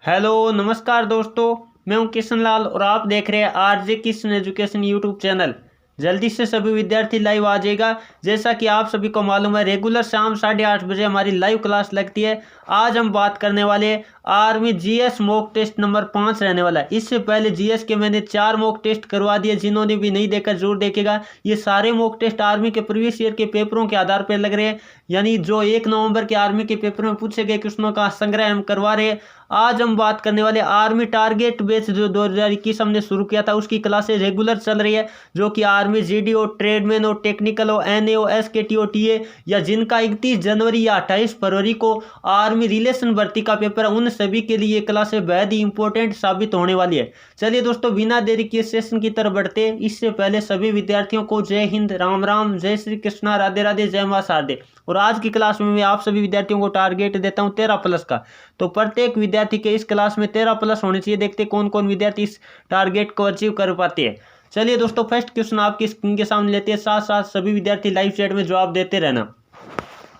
Hello नमस्कार दोस्तों। मैं हूं किशन लाल और आप देख रहे हैं RJ Kishan education YouTube channel. जल्दी से सभी विद्यार्थी लाइव आ जाएगा। जैसा कि आप सभी को मालूम है, रेगुलर शाम 8:30 बजे हमारी लाइव क्लास लगती है। आज हम बात करने वाले हैं army GS mock test number 5 रहने वाला है। इससे पहले जीएस के मैंने 4 मॉक टेस्ट करवा दिए, जिन्होंने भी नहीं देखा जरूर देखेगा। ये सारे मॉक टेस्ट आर्मी के प्रीवियस ईयर के पेपरों के आधार पर लग रहे हैं, यानी जो 1 नवंबर के आर्मी के पेपर में पूछे गए क्वेश्चनों का संग्रह हम करवा रहे हैं। आज हम बात करने वाले आर्मी टारगेट बेस जो 2021 हमने शुरू किया था, उसकी क्लासेस रेगुलर चल रही है, जो कि आर्मी जीडी हो, ट्रेडमैन हो, टेक्निकल हो, एनए हो, एसकेटी हो, टीए, या जिनका 31 जनवरी या 28 फरवरी को आर्मी रिलेशन भर्ती का पेपर है, उन सभी के लिए क्लासेस बेहद ही इंपॉर्टेंट साबित होने वाली है। चलिए दोस्तों, बिना देरी किए सेशन की तरफ बढ़ते। इससे पहले सभी विद्यार्थियों को जय हिंद, राम राम, जय श्री कृष्णा, राधे राधे, जय मां शारदे। और आज की क्लास में मैं आप सभी विद्यार्थियों को टारगेट देता हूं 13+ का। तो प्रत्येक विद्यार्थी के इस क्लास में 13+ होने चाहिए। देखते कौन कौन विद्यार्थी इस टारगेट को अचीव कर पाते हैं। चलिए दोस्तों, फर्स्ट क्वेश्चन आपकी स्क्रीन के सामने लेते हैं, साथ साथ सभी विद्यार्थी लाइव चैट में जवाब देते रहना।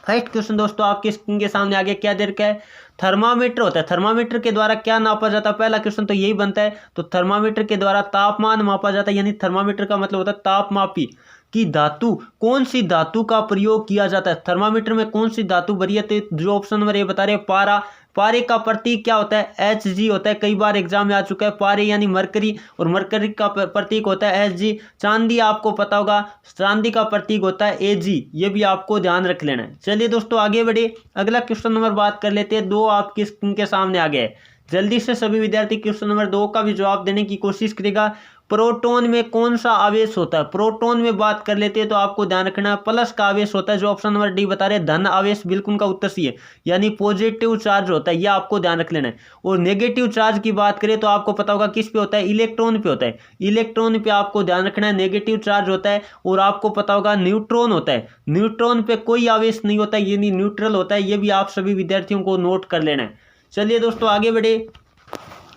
फर्स्ट क्वेश्चन दोस्तों आपकी स्क्रीन के सामने आगे क्या दे रखा है? थर्मामीटर होता है, थर्मामीटर के द्वारा क्या नापा जाता है? पहला क्वेश्चन तो यही बनता है। तो थर्मामीटर के द्वारा तापमान मापा जाता है, यानी थर्मामीटर का मतलब होता है तापमापी की धातु। कौन सी धातु का प्रयोग किया जाता है? थर्मामीटर में कौन सी धातु भरी है? तो जो ऑप्शन नंबर ये बता रहे हैं पारा। पारे का प्रतीक क्या होता है? Hg होता है। कई बार एग्जाम में आ चुका है पारे यानी मरकरी, और मरकरी का प्रतीक होता है Hg। चांदी आपको पता होगा, चांदी का प्रतीक होता है Ag। ये भी आपको ध्यान रख लेना है। चलिए दोस्तों आगे बढ़े, अगला क्वेश्चन नंबर बात कर लेते हैं। 2 आपकी स्क्रीन के सामने आ गए। जल्दी से सभी विद्यार्थी क्वेश्चन नंबर 2 का भी जवाब देने की कोशिश करेगा। प्रोटॉन में कौन सा आवेश होता है? प्रोटॉन में बात कर लेते हैं तो आपको ध्यान रखना है प्लस का आवेश होता है, जो ऑप्शन नंबर डी बता रहे हैं धन आवेश। बिल्कुल का उत्तर सी है, यानी पॉजिटिव चार्ज होता है, यह आपको ध्यान रख लेना है। और नेगेटिव चार्ज की बात करें तो आपको पता होगा किस पे होता है? इलेक्ट्रॉन पे होता है। इलेक्ट्रॉन पे आपको ध्यान रखना है, नेगेटिव चार्ज होता है। और आपको पता होगा न्यूट्रॉन होता है, न्यूट्रॉन पे कोई आवेश नहीं होता है, यानी न्यूट्रल होता है। ये भी आप सभी विद्यार्थियों को नोट कर लेना है। चलिए दोस्तों आगे बढ़े,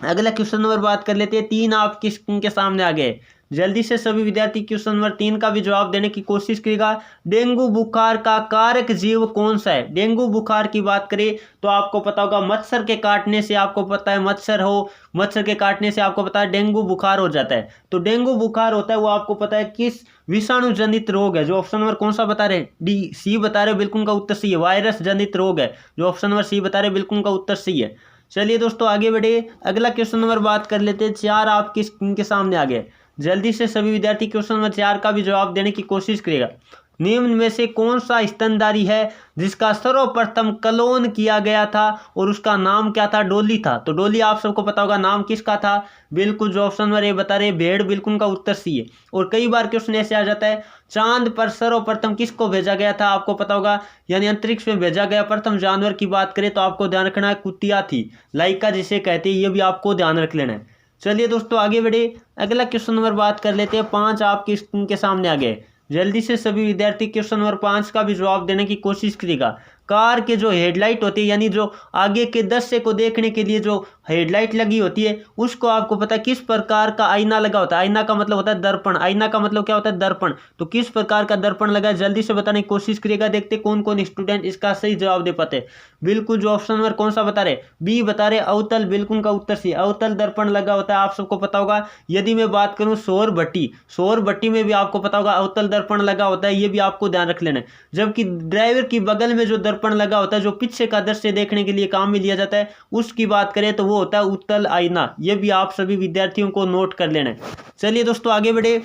अगला क्वेश्चन नंबर बात कर लेते हैं। 3 आपकी स्क्रीन के सामने आ गए। जल्दी से सभी विद्यार्थी क्वेश्चन नंबर 3 का भी जवाब देने की कोशिश करेगा। डेंगू बुखार का कारक जीव कौन सा है? डेंगू बुखार की बात करें तो आपको पता होगा मच्छर के काटने से, आपको पता है मच्छर के काटने से आपको पता है डेंगू बुखार हो जाता है। तो डेंगू बुखार होता है वो आपको पता है किस विषाणु जनित रोग है? जो ऑप्शन नंबर कौन सा बता रहे? डी सी बता रहे, बिल्कुल का उत्तर सी है। वायरस जनित रोग है, जो ऑप्शन नंबर सी बता रहे, बिल्कुल का उत्तर सी है। चलिए दोस्तों आगे बढ़े, अगला क्वेश्चन नंबर बात कर लेते हैं। 4 आपकी स्क्रीन के सामने आ गए। जल्दी से सभी विद्यार्थी क्वेश्चन नंबर 4 का भी जवाब देने की कोशिश करेगा। निम्न में से कौन सा स्तनधारी है जिसका सर्वप्रथम क्लोन किया गया था और उसका नाम क्या था? डोली था। तो डोली आप सबको पता होगा नाम किसका था? बिल्कुल जो ऑप्शन नंबर ये बता रहे भेड़, बिल्कुल का उत्तर सी है। और कई बार क्वेश्चन ऐसे आ जाता है, चांद पर सर्वप्रथम किसको भेजा गया था? आपको पता होगा, यानी अंतरिक्ष में भेजा गया प्रथम जानवर की बात करें तो आपको ध्यान रखना है कुतिया थी, लाइका जिसे कहते हैं। ये भी आपको ध्यान रख लेना है। चलिए दोस्तों आगे बढ़े, अगला क्वेश्चन नंबर बात कर लेते हैं। 5 आपकी स्क्रीन के सामने आ गए। जल्दी से सभी विद्यार्थी क्वेश्चन नंबर 5 का भी जवाब देने की कोशिश करेगा। कार के जो हेडलाइट होती है, यानी जो आगे के दृश्य को देखने के लिए जो हेडलाइट लगी होती है, उसको आपको पता है किस प्रकार का आईना लगा होता है? आईना का मतलब होता है दर्पण। आईना का मतलब क्या होता है? दर्पण। तो किस प्रकार का दर्पण लगा है? जल्दी से बताने की कोशिश करिएगा। देखते कौन कौन स्टूडेंट इसका सही जवाब दे पाते हैं। बिल्कुल जो ऑप्शन नंबर कौन सा बता रहे? बी बता रहे, अवतल। बिल्कुल का उत्तर सी, अवतल दर्पण लगा होता है। आप सबको पता होगा। यदि मैं बात करूं सौर भट्टी, सौर भट्टी में भी आपको पता होगा अवतल दर्पण लगा होता है। ये भी आपको ध्यान रख लेना है। जबकि ड्राइवर की बगल में जो दर्पण लगा होता है, जो पीछे का दृश्य देखने के लिए काम में लिया जाता है, उसकी बात करें तो वो होता है उत्तल आईना। ये भी आप सभी विद्यार्थियों को नोट कर लेना है। चलिए दोस्तों आगे बढ़े,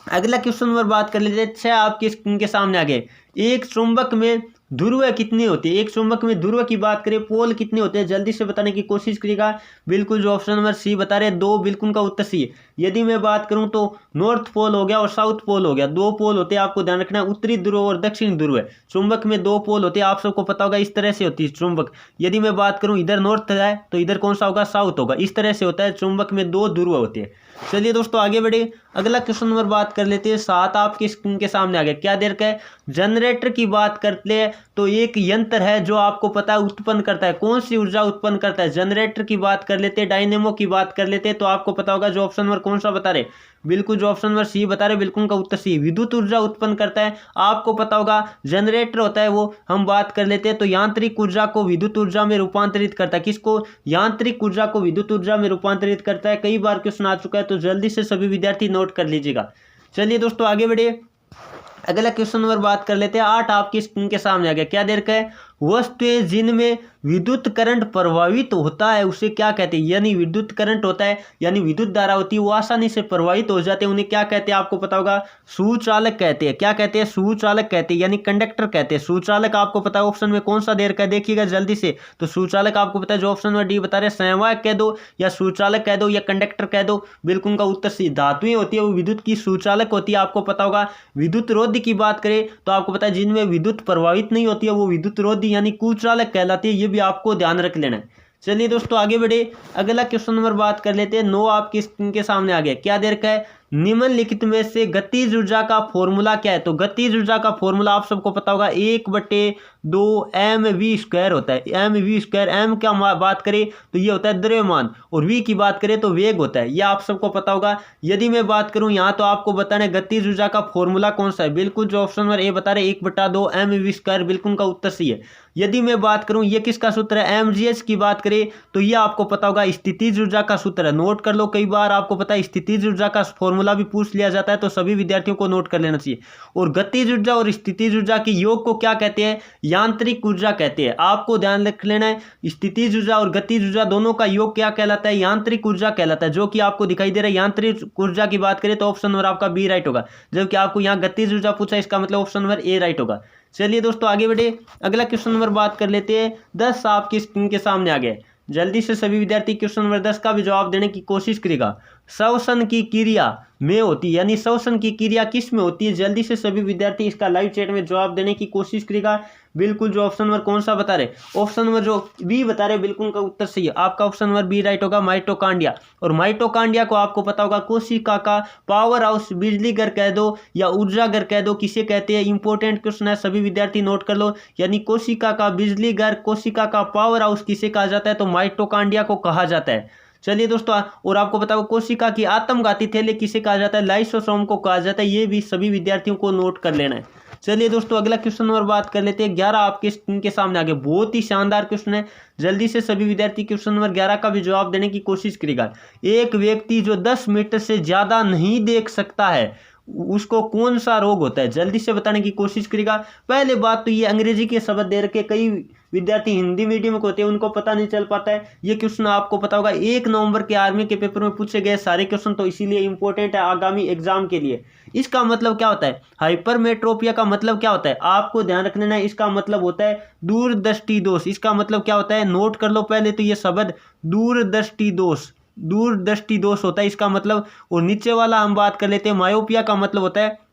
अगला क्वेश्चन नंबर बात कर लेते हैं। 6 आपकी स्क्रीन के सामने आ गए। एक चुंबक में ध्रुव कितनी होती है? एक चुंबक में ध्रुव की बात करें, पोल कितने होते हैं? जल्दी से बताने की कोशिश करिएगा। बिल्कुल जो ऑप्शन नंबर सी बता रहे 2, बिल्कुल का उत्तर सी है। यदि मैं बात करूं तो नॉर्थ पोल हो गया और साउथ पोल हो गया, 2 पोल होते हैं। आपको ध्यान रखना है उत्तरी ध्रुव और दक्षिणी ध्रुव है। चुंबक में 2 पोल होते हैं, आप सबको पता होगा। इस तरह से होती है चुंबक। यदि मैं बात करूं इधर नॉर्थ है तो इधर कौन सा होगा? साउथ होगा। इस तरह से होता है, चुंबक में 2 ध्रुव होते हैं। चलिए दोस्तों आगे बढ़े, अगला क्वेश्चन नंबर बात कर लेते हैं 7 आपकी स्क्रीन के सामने आ गया। क्या दे रखा है? जनरेटर की बात करते हैं तो एक यंत्र है जो आपको पता है उत्पन्न करता है। कौन सी ऊर्जा उत्पन्न करता है? जनरेटर की बात कर लेते हैं, डायनेमो की बात कर लेते हैं, तो आपको पता होगा जो ऑप्शन नंबर कौन सा बता रहे, बिल्कुल जो ऑप्शन नंबर सी बता रहे, बिल्कुल का उत्तर सी, विद्युत ऊर्जा उत्पन्न करता है। आपको पता होगा जनरेटर होता है वो, हम बात कर लेते हैं तो यांत्रिक ऊर्जा को विद्युत ऊर्जा में रूपांतरित करता है। किसको? यांत्रिक ऊर्जा को विद्युत ऊर्जा में रूपांतरित करता है। कई बार क्वेश्चन आ चुका है, तो जल्दी से सभी विद्यार्थी नोट कर लीजिएगा। चलिए दोस्तों आगे बढ़े, अगला क्वेश्चन नंबर बात कर लेते हैं 8 आपकी स्क्रीन के सामने आ गया। क्या दे रखा है? वस्तुएं जिनमें विद्युत करंट प्रवाहित होता है उसे क्या कहते हैं? यानी विद्युत करंट होता है, यानी विद्युत धारा होती है, वो आसानी से प्रवाहित हो जाते हैं, उन्हें क्या कहते हैं? आपको पता होगा सुचालक कहते हैं। क्या कहते हैं? सुचालक कहते हैं, यानी कंडक्टर कहते हैं। सुचालक आपको पता है ऑप्शन में कौन सा दे रखा है, देखिएगा जल्दी से। तो सुचालक आपको पता है जो ऑप्शन में डी बता रहे, संवाहक कह दो या सुचालक कह दो या कंडक्टर कह दो, बिल्कुल का उत्तर सी। धातुएं होती है वो विद्युत की सुचालक होती है। आपको पता होगा विद्युत रोधी की बात करें तो आपको पता है जिनमें विद्युत प्रवाहित नहीं होती है वो विद्युत रोधी यानी कुचालक कहलाती है। ये भी आपको ध्यान रख लेना है। चलिए दोस्तों आगे बढ़े, अगला क्वेश्चन नंबर बात कर लेते हैं 9 आपकी स्क्रीन के सामने आ गया। क्या दे रखा है? निम्नलिखित में से गतिज ऊर्जा का फॉर्मूला क्या है? तो गतिज ऊर्जा का फॉर्मूला आप सबको पता होगा 1/2 mv² होता है। mv², m क्या बात करें तो ये होता है द्रव्यमान, और v की बात करें तो वेग होता है। ये आप सबको पता होगा। यदि मैं बात करूं यहाँ तो आपको बताना है गतिज ऊर्जा का फॉर्मूला कौन सा है, बिल्कुल जो ऑप्शन नंबर ए बता रहे 1/2 mv², बिल्कुल का उत्तर सही है। यदि मैं बात करूं ये किसका सूत्र है, mgh की बात करें तो ये आपको पता होगा स्थितिज ऊर्जा का सूत्र है। नोट कर लो, कई बार आपको पता है स्थितिज ऊर्जा का फॉर्मूला भी पूछ लिया जाता है, तो सभी विद्यार्थियों को नोट कर लेना चाहिए। और गतिज ऊर्जा और स्थितिज ऊर्जा के योग को क्या कहते हैं? यांत्रिक ऊर्जा कहते हैं। आपको ध्यान रख लेना है, स्थितिज ऊर्जा और गतिज ऊर्जा दोनों का योग क्या कहलाता है? यांत्रिक ऊर्जा कहलाता है, जो कि आपको दिखाई दे रहा है। यांत्रिक ऊर्जा की बात करें तो ऑप्शन नंबर आपका बी राइट होगा, जबकि आपको यहाँ गतिज ऊर्जा पूछा, इसका मतलब ऑप्शन नंबर ए राइट होगा। चलिए दोस्तों आगे बढ़े, अगला क्वेश्चन नंबर बात कर लेते हैं 10 आपकी स्क्रीन के सामने आ गए। जल्दी से सभी विद्यार्थी क्वेश्चन नंबर 10 का भी जवाब देने की कोशिश करेगा। श्वसन की क्रिया में होती है, यानी श्वसन की क्रिया किस में होती है? जल्दी से सभी विद्यार्थी इसका लाइव चैट में जवाब देने की कोशिश करेगा। बिल्कुल जो ऑप्शन नंबर कौन सा बता रहे, ऑप्शन नंबर जो बी बता रहे, बिल्कुल का उत्तर सही है। आपका ऑप्शन नंबर बी राइट होगा, माइटोकांडिया। और माइटोकांडिया को आपको पता होगा कोशिका का पावर हाउस, बिजली घर कह दो या ऊर्जा घर कह दो, किसे कहते हैं? इंपॉर्टेंट क्वेश्चन है, सभी विद्यार्थी नोट कर लो। यानी कोशिका का बिजली घर, कोशिका का पावर हाउस किसे कहा जाता है? तो माइटोकांडिया को कहा जाता है। चलिए दोस्तों, और आपको पता होगा कोशिका की आत्मघाती थैली किसे कहा जाता है? लाइसोसोम को कहा जाता है। ये भी सभी विद्यार्थियों को नोट कर लेना है। चलिए दोस्तों अगला क्वेश्चन नंबर बात कर लेते हैं 11 आपके स्क्रीन के सामने आगे। बहुत ही शानदार क्वेश्चन है, जल्दी से सभी विद्यार्थी क्वेश्चन नंबर 11 का भी जवाब देने की कोशिश करेगा। एक व्यक्ति जो 10 मीटर से ज्यादा नहीं देख सकता है उसको कौन सा रोग होता है? जल्दी से बताने की कोशिश करेगा। पहले बात तो ये अंग्रेजी के शब्द दे रखे, कई विद्यार्थी हिंदी मीडियम के होते हैं उनको पता नहीं चल पाता है। ये क्वेश्चन आपको पता होगा 1 नवंबर के आर्मी के पेपर में पूछे गए सारे क्वेश्चन, तो इसीलिए इंपॉर्टेंट है आगामी एग्जाम के लिए। इसका मतलब क्या होता है? हाइपरमेट्रोपिया का मतलब क्या होता है? आपको ध्यान रख लेना है, इसका मतलब होता है दूरदृष्टि दोष। इसका मतलब क्या होता है? नोट कर लो पहले तो ये शब्द, दूरदृष्टि दोष, दूरदृष्टि दोष होता है इसका मतलब। और नीचे वाला हम बात कर लेते हैं, मायोपिया का मतलब होता है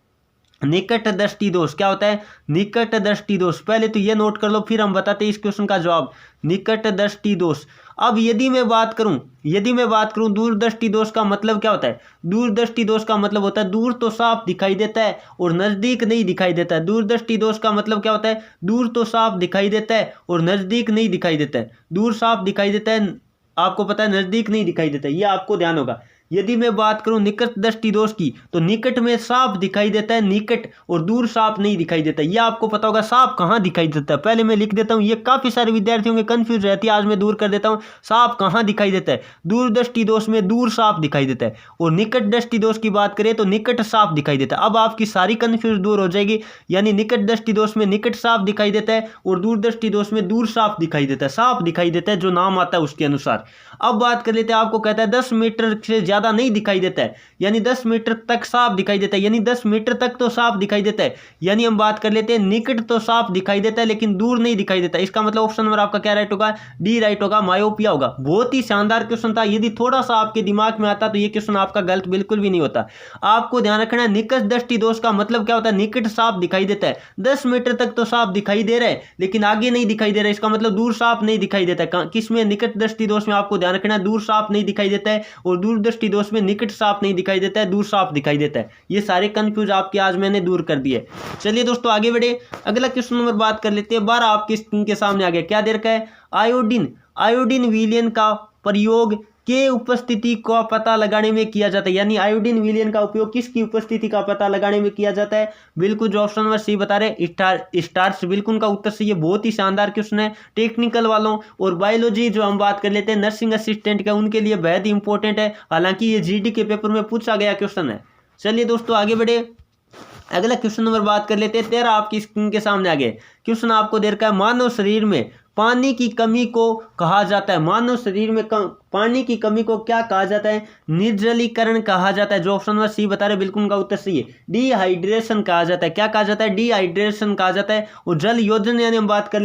निकट दृष्टि दोष। क्या होता है? निकट दृष्टि दोष। पहले तो ये नोट कर लो, फिर हम बताते हैं इस क्वेश्चन का जवाब, निकट दृष्टि दोष। अब यदि मैं बात करूं दूरदृष्टि दोष का मतलब क्या होता है? दूरदृष्टि दोष का मतलब होता है दूर तो साफ दिखाई देता है और नजदीक नहीं दिखाई देता है। दूरदृष्टि दोष का मतलब क्या होता है? दूर तो साफ दिखाई देता है और नजदीक नहीं दिखाई देता है। दूर साफ दिखाई देता है, आपको पता है, नजदीक नहीं दिखाई देता, ये आपको ध्यान होगा। यदि मैं बात करूं निकट दृष्टि दोष की, तो निकट में साफ दिखाई देता है निकट, और दूर साफ नहीं दिखाई देता। ये आपको पता होगा साफ कहां दिखाई देता है। पहले मैं लिख देता हूं, ये काफी सारे विद्यार्थियों के कंफ्यूज रहती है, आज मैं दूर कर देता हूं। साफ कहां दिखाई देता है? दूर दृष्टि दोष में दूर साफ दिखाई देता है, और निकट दृष्टि दोष की बात करें तो निकट साफ दिखाई देता है। अब आपकी सारी कंफ्यूज दूर हो जाएगी, यानी निकट दृष्टि दोष में निकट साफ दिखाई देता है और दूर दृष्टि दोष में दूर साफ दिखाई देता है। साफ दिखाई देता है जो नाम आता है उसके अनुसार। अब बात कर लेते हैं, आपको कहता है 10 मीटर से ज्यादा नहीं दिखाई देता है, यानी 10 मीटर तक साफ दिखाई देता है, यानी 10 मीटर तक तो साफ दिखाई देता है। यानी हम बात कर लेते हैं निकट तो साफ दिखाई देता है लेकिन दूर नहीं दिखाई देता। इसका मतलब ऑप्शन नंबर आपका क्या राइट होगा? डी राइट होगा, मायोपिया होगा। बहुत ही शानदार क्वेश्चन था, यदि थोड़ा सा आपके दिमाग में आता तो ये क्वेश्चन आपका गलत बिल्कुल भी नहीं होता। आपको ध्यान रखना है, निकट दृष्टि दोष का मतलब क्या होता है? निकट साफ दिखाई देता है, 10 मीटर तक तो साफ दिखाई दे रहा है लेकिन आगे नहीं दिखाई दे रहा है। इसका मतलब दूर साफ नहीं दिखाई देता है। किसमें? निकट दृष्टि दोष में आपको ध्यान रखना है दूर साफ नहीं दिखाई देता है, और दूर दृष्टि दृष्टि दोष में निकट साफ नहीं दिखाई देता है, दूर साफ दिखाई देता है। ये सारे कंफ्यूज आपके आज मैंने दूर कर दिए। चलिए दोस्तों आगे बढ़े, अगला क्वेश्चन नंबर बात कर लेते हैं। 12 आपकी स्क्रीन के सामने आ गया, क्या दे रखा है? आयोडीन विलयन का प्रयोग के उपस्थिति का पता लगाने में किया जाता है, यानी आयोडीन विलयन का उपयोग किसकी उपस्थिति का पता लगाने में किया जाता है? बिल्कुल जो ऑप्शन नंबर सी बता रहे स्टार्च, बिल्कुल का उत्तर सही है। बहुत ही शानदार क्वेश्चन है टेक्निकल वालों और बायोलॉजी जो हम बात कर लेते हैं नर्सिंग असिस्टेंट का, उनके लिए बेहद इंपॉर्टेंट है। हालांकि ये जीडी के पेपर में पूछा गया क्वेश्चन है। चलिए दोस्तों आगे बढ़े, अगला क्वेश्चन नंबर बात कर लेते हैं। 13 आपकी स्क्रीन के सामने आ गए, क्वेश्चन आपको दे रखा है मानव शरीर में पानी की कमी को कहा जाता है, मानव शरीर में पानी की कमी को क्या कहा जाता है? निर्जलीकरण कहा जाता है। जो ऑप्शन नंबर सी बता रहे बिल्कुल का उत्तर सही है, डिहाइड्रेशन कहा जाता है। क्या कहा जाता है? डिहाइड्रेशन कहा जाता है। और जल योजन यानी हम बात कर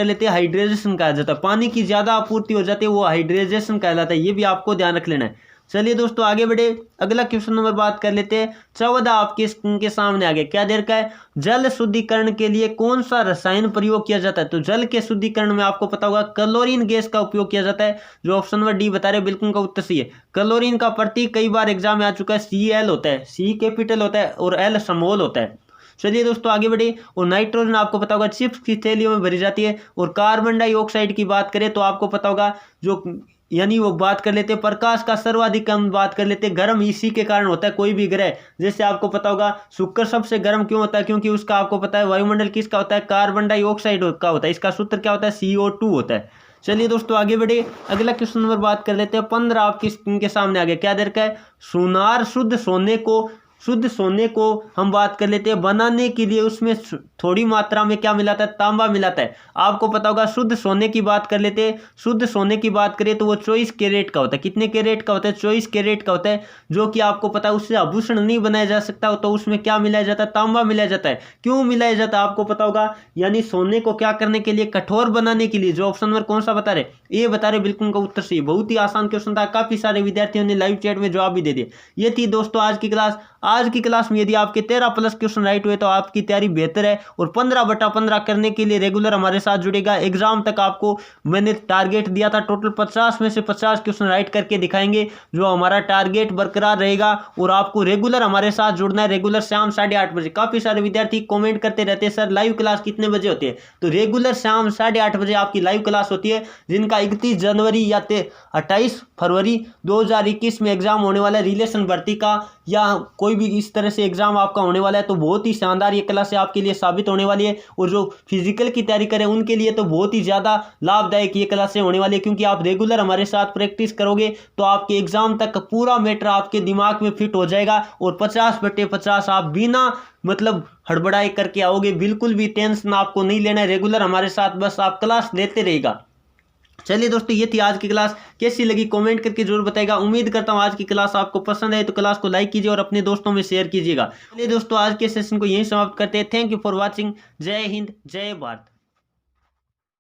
लेते हैं हाइड्रेशन कहा जाता है। पानी की ज्यादा आपूर्ति हो जाती है, वो हाइड्रेशन कहलाता है। ये भी आपको ध्यान रख लेना है। चलिए दोस्तों आगे बढ़े, अगला क्वेश्चन नंबर बात कर लेते हैं। 14 आपके स्क्रीन के सामने आ गए, क्या दे रखा है? जल शुद्धिकरण के लिए कौन सा रसायन प्रयोग किया जाता है? तो जल के शुद्धिकरण में आपको पता होगा क्लोरीन गैस का उपयोग किया जाता है। जो ऑप्शन नंबर डी बता रहे बिल्कुल का उत्तर सही है। क्लोरीन का प्रतीक कई बार एग्जाम में आ चुका है, Cl होता है, C कैपिटल होता है और L स्मॉल होता है। चलिए दोस्तों आगे बढ़े, और नाइट्रोजन आपको पता होगा चिप्स की थैलियों में भरी जाती है। और कार्बन डाइऑक्साइड की बात करें तो आपको पता होगा जो यानी वो बात कर लेते हैं प्रकाश का सर्वाधिक हम बात कर लेते हैं गर्म इसी के कारण होता है कोई भी ग्रह। जैसे आपको पता होगा शुक्र सबसे गर्म क्यों होता है? क्योंकि उसका आपको पता है वायुमंडल किसका होता है? कार्बन डाइऑक्साइड का होता है। इसका सूत्र क्या होता है? CO2 होता है। चलिए दोस्तों आगे बढ़े, अगला क्वेश्चन नंबर बात कर लेते हैं। 15 आपकी स्क्रीन के सामने आ गया, क्या दे रखा है? सोनार शुद्ध सोने को हम बात कर लेते हैं बनाने के लिए उसमें थोड़ी मात्रा में क्या मिलाता है? तांबा मिलाता है। आपको पता होगा शुद्ध सोने की बात कर लेते हैं, शुद्ध सोने की बात करें तो वो 24 कैरेट का होता है। कितने कैरेट का होता है? 24 कैरेट का होता है। जो कि आपको पता है उससे आभूषण नहीं बनाया जा सकता, तो उसमें क्या मिलाया जाता है? तांबा मिलाया जाता है। क्यों मिलाया जाता है आपको पता होगा, यानी सोने को क्या करने के लिए? कठोर बनाने के लिए। जो ऑप्शन नंबर कौन सा बता रहे? ये बता रहे बिल्कुल का उत्तर सही। बहुत ही आसान क्वेश्चन था, काफी सारे विद्यार्थियों ने लाइव चैट में जवाब भी दे दिए। ये थी दोस्तों आज की क्लास। आज की क्लास में यदि आपके 13+ क्वेश्चन राइट हुए तो आपकी तैयारी बेहतर है, और 15/15 करने के लिए रेगुलर हमारे साथ जुड़ेगा। एग्जाम तक आपको मैंने टारगेट दिया था, टोटल 50 में से 50 क्वेश्चन राइट करके दिखाएंगे, जो हमारा टारगेट बरकरार रहेगा। और आपको रेगुलर हमारे साथ जुड़ना है, रेगुलर शाम 8:30 बजे। काफी सारे विद्यार्थी कॉमेंट करते रहते हैं सर लाइव क्लास कितने बजे होती है? तो रेगुलर शाम 8:30 बजे आपकी लाइव क्लास होती है, जिनका 31 जनवरी या 28 फरवरी 2021 में एग्जाम होने वाला है रिलेशन भर्ती का, या कोई भी इस तरह से एग्जाम आपका होने वाला है। तो बहुत ही शानदार ये क्लास आपके लिए साबित होने वाली है, और जो फिजिकल की तैयारी करें उनके लिए तो बहुत ही ज्यादा लाभदायक ये क्लासें होने वाली है, क्योंकि आप रेगुलर हमारे साथ प्रैक्टिस करोगे तो आपके एग्जाम तक पूरा मैटर आपके दिमाग में फिट हो जाएगा, और 50/50 आप बिना मतलब हड़बड़ाई करके आओगे। बिल्कुल भी टेंशन आपको नहीं लेना है, रेगुलर हमारे साथ बस आप क्लास लेते रहेगा। चलिए दोस्तों ये थी आज की क्लास, कैसी लगी कमेंट करके जरूर बताएगा। उम्मीद करता हूँ आज की क्लास आपको पसंद आए तो क्लास को लाइक कीजिए और अपने दोस्तों में शेयर कीजिएगा। चलिए दोस्तों आज के सेशन को यहीं समाप्त करते हैं। Thank you for watching. जय हिंद, जय भारत।